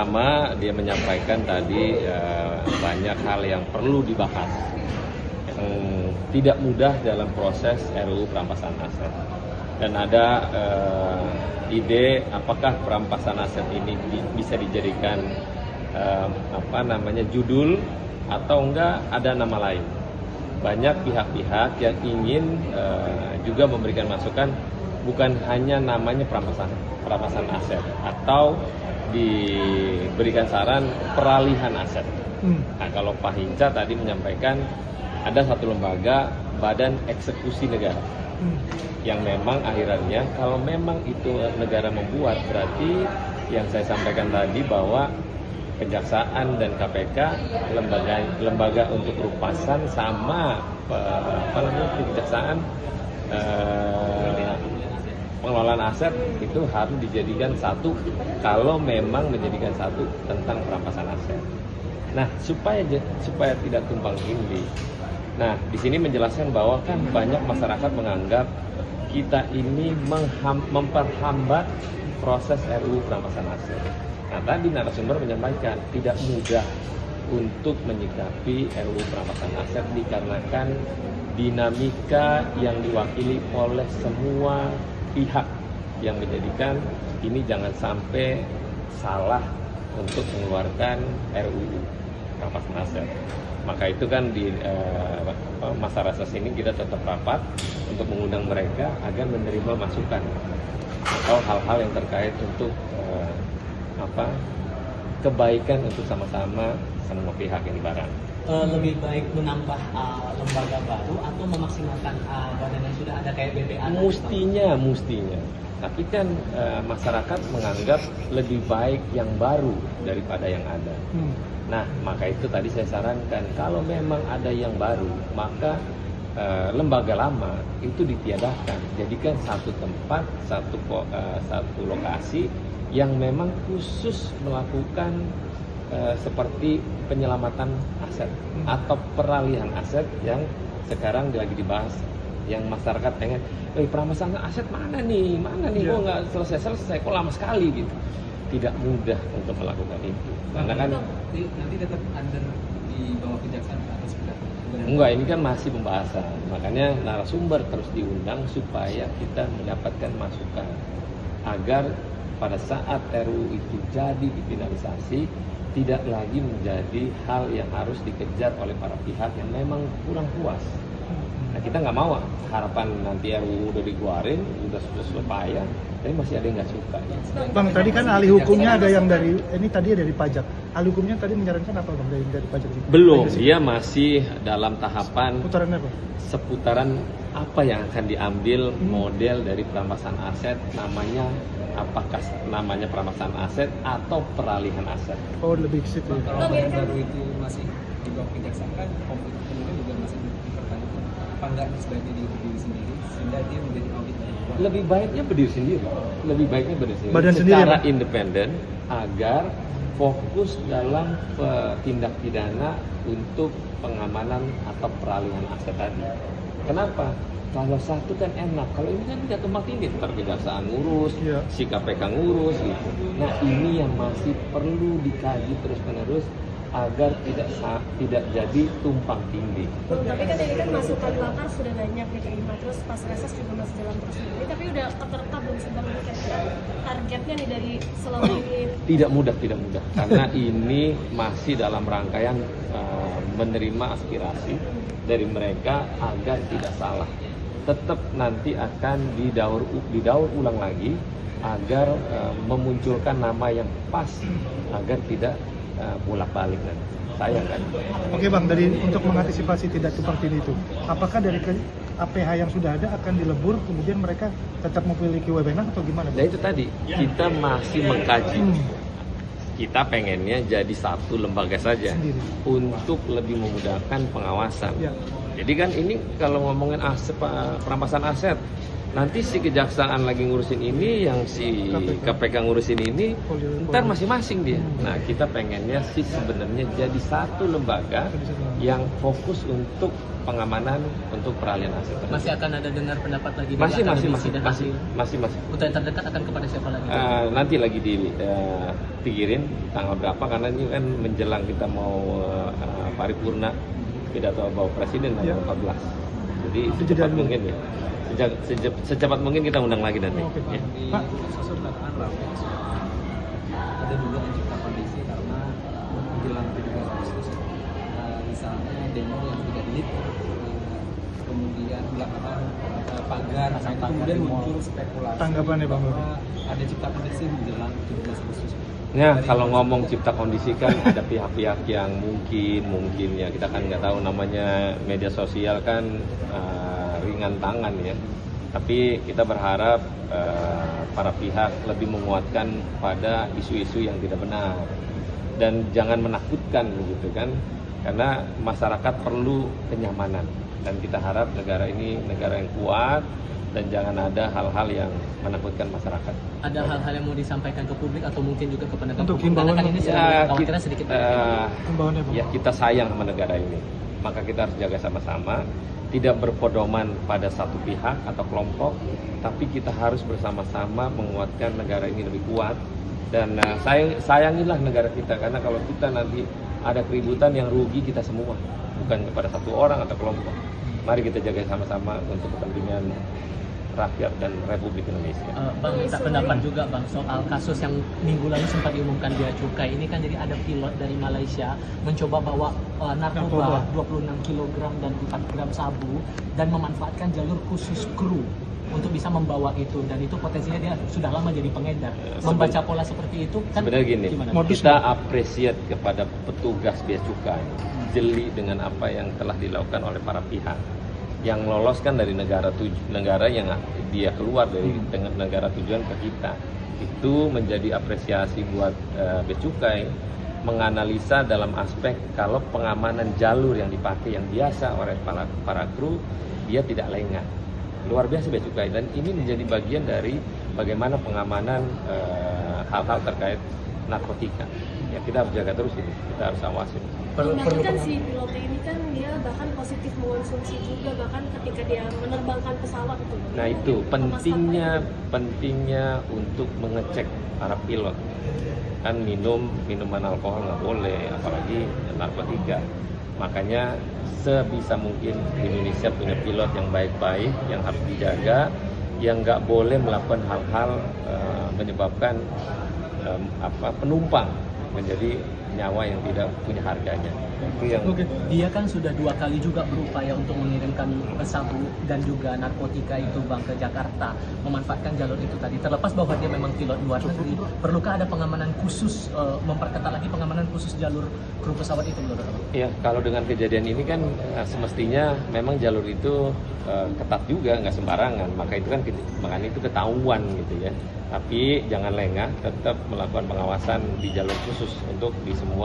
pertama dia menyampaikan tadi banyak hal yang perlu dibahas, yang tidak mudah dalam proses RUU perampasan aset. Dan ada ide apakah perampasan aset ini bisa dijadikan judul atau enggak ada nama lain. Banyak pihak-pihak yang ingin juga memberikan masukan, bukan hanya namanya perampasan aset atau diberikan saran peralihan aset. Nah, kalau Pak Hinca tadi menyampaikan ada satu lembaga, Badan Eksekusi Negara, yang memang akhirannya kalau memang itu negara membuat, berarti yang saya sampaikan tadi bahwa Kejaksaan dan KPK lembaga untuk perupasan sama Kejaksaan pengelolaan aset itu harus dijadikan satu kalau memang menjadikan satu tentang perampasan aset. Nah, supaya tidak tumpang tindih. Nah, di sini menjelaskan bahwa kan banyak masyarakat menganggap kita ini memperhambat proses RUU perampasan aset. Nah, tadi narasumber menyampaikan tidak mudah untuk menyikapi RUU perampasan aset dikarenakan dinamika yang diwakili oleh semua pihak yang menjadikan ini jangan sampai salah untuk mengeluarkan RUU perampasan aset. Maka itu kan di masa reses ini kita tetap rapat untuk mengundang mereka agar menerima masukan atau hal-hal yang terkait untuk kebaikan untuk sama-sama semua pihak yang barang. Lebih baik menambah lembaga baru atau memaksimalkan badan yang sudah ada kayak BPA? Mestinya. Tapi kan masyarakat menganggap lebih baik yang baru daripada yang ada. Nah, maka itu tadi saya sarankan kalau memang ada yang baru, maka lembaga lama itu ditiadakan. Jadikan satu tempat, satu lokasi yang memang khusus melakukan seperti penyelamatan aset atau peralihan aset yang sekarang lagi dibahas, yang masyarakat pengen, perampasan aset mana nih, kok nggak selesai, kok lama sekali gitu. Tidak mudah untuk melakukan itu, karena kan nanti tetap under di bawah Kejaksaan atau seperti apa? Enggak, ini kan masih pembahasan, makanya narasumber terus diundang supaya kita mendapatkan masukan agar pada saat RUU itu jadi difinalisasi, tidak lagi menjadi hal yang harus dikejar oleh para pihak yang memang kurang puas. Nah, kita nggak mau harapan nanti RUU udah dikeluarin, udah selesai, tapi masih ada yang nggak suka. Bang, tadi kan ahli hukumnya ada yang dari, ini tadi dari pajak. Ahli hukumnya tadi menyarankan apa Bang dari pajak? Belum, dia masih dalam tahapan seputaran apa yang akan diambil model dari perampasan aset, apakah namanya perampasan aset atau peralihan aset. Oh, lebih ke situ. Kalau baru itu masih di bawah Kejaksaan kan, konflik kemudian juga masih dipertanyakan. Apa enggak sebaiknya dia berdiri sendiri sehingga dia menjadi audit dari luar? Lebih baiknya berdiri sendiri. Badan secara sendiri, independen agar fokus dalam tindak pidana untuk pengamanan atau peralihan aset tadi. Kenapa? Kalau satu kan enak, kalau ini kan tidak tumpang tindih, ntar Kejaksaan ngurus, si KPK ngurus gitu. Nah, ini yang masih perlu dikaji terus-menerus agar tidak jadi tumpang tindih. Tapi kan ini kan masukan pakar sudah banyak diterima, terus pas reses juga masih jalan terus ini, tapi udah tertetap belum sebenarnya targetnya nih dari selama ini? Tidak mudah, karena ini masih dalam rangkaian menerima aspirasi dari mereka agar tidak salah. Tetap nanti akan didaur ulang lagi agar memunculkan nama yang pas agar tidak bolak-balik nanti. Sayang kan? Oke Bang, dari untuk mengantisipasi tidak tumpang tindih itu, apakah dari APH yang sudah ada akan dilebur kemudian mereka tetap memiliki wewenang atau gimana? Nah itu tadi, kita masih mengkaji. Kita pengennya jadi satu lembaga saja sendiri, untuk lebih memudahkan pengawasan. Jadi kan ini kalau ngomongin perampasan aset, Nanti si kejaksaan lagi ngurusin ini, yang si KPK ngurusin ini, ntar masing-masing dia. Nah, kita pengennya sih sebenarnya jadi satu lembaga yang fokus untuk pengamanan untuk peralihan aset. Masih akan ada dengar pendapat lagi dari Masih. akademisi dan untuk yang terdekat akan kepada siapa lagi? Nanti lagi dipikirin tanggal berapa, karena ini kan menjelang kita mau paripurna pidato Bapak Presiden tanggal 14. Jadi secepat mungkin ya. Secepat mungkin kita undang lagi nanti. Ya. Di sosok belakangan ramai ada dugaan cipta kondisi karena menjelang 17 Agustus misalnya demo yang tidak delete, kemudian belakangan pagar, kemudian muncul spekulasi Tanggapannya, Bang? bahwa ada cipta kondisi menjelang 17 Agustus. Nah, kalau ngomong cipta kondisi kan ada pihak-pihak yang mungkin ya, kita kan nggak tahu, namanya media sosial kan ringan tangan ya. Tapi kita berharap para pihak lebih menguatkan pada isu-isu yang tidak benar dan jangan menakutkan begitu kan, karena masyarakat perlu kenyamanan dan kita harap negara ini negara yang kuat dan jangan ada hal-hal yang menakutkan masyarakat. Ada hal-hal yang mau disampaikan ke publik atau mungkin juga ke penegak Untuk hukum? Karena kan himbauan, ini kekhawatiran sedikit. Himbauannya, Bang. Ya, kita sayang sama negara ini, maka kita harus jaga sama-sama, tidak berpedoman pada satu pihak atau kelompok, tapi kita harus bersama-sama menguatkan negara ini lebih kuat. Dan sayangilah negara kita, karena kalau kita nanti ada keributan yang rugi kita semua, bukan kepada satu orang atau kelompok. Mari kita jaga sama-sama untuk kepentingan rakyat dan Republik Indonesia. Bang, minta pendapat juga Bang soal kasus yang minggu lalu sempat diumumkan Bea Cukai. Ini kan jadi ada pilot dari Malaysia mencoba bawa narkoba 26 kg dan 4 gram sabu dan memanfaatkan jalur khusus kru untuk bisa membawa itu, dan itu potensinya dia sudah lama jadi pengedar. Membaca pola seperti itu kan Sebenarnya gini, gimana? kita apresiat kepada petugas Bea Cukai, jeli dengan apa yang telah dilakukan oleh para pihak. Yang lolos kan dari negara yang dia keluar dari negara tujuan ke kita. Itu menjadi apresiasi buat Bea Cukai menganalisa dalam aspek kalau pengamanan jalur yang dipakai yang biasa oleh para kru, dia tidak lengah. Luar biasa Bea Cukai, dan ini menjadi bagian dari bagaimana pengamanan hal-hal terkait narkotika. Ya, kita harus jaga terus ini, kita harus awasin. Bahkan kan si pilot ini kan dia bahkan positif mengonsumsi juga, bahkan ketika dia menerbangkan pesawat itu. Nah itu pentingnya untuk mengecek para pilot. Kan minuman alkohol nggak boleh, apalagi narkotika. Makanya sebisa mungkin Indonesia punya pilot yang baik-baik, yang harus dijaga, yang nggak boleh melakukan hal-hal menyebabkan penumpang menjadi nyawa yang tidak punya harganya. Itu yang Dia kan sudah 2 kali juga berupaya untuk mengirimkan sabu dan juga narkotika itu Bang ke Jakarta, memanfaatkan jalur itu tadi. Terlepas bahwa dia memang pilot luar negeri, perlukah ada pengamanan khusus, memperketat lagi pengamanan khusus jalur kru pesawat itu menurut Bang? Ya, kalau dengan kejadian ini kan semestinya memang jalur itu ketat juga, nggak sembarangan. Makanya itu ketahuan gitu ya. Tapi jangan lengah, tetap melakukan pengawasan di jalur khusus untuk di semua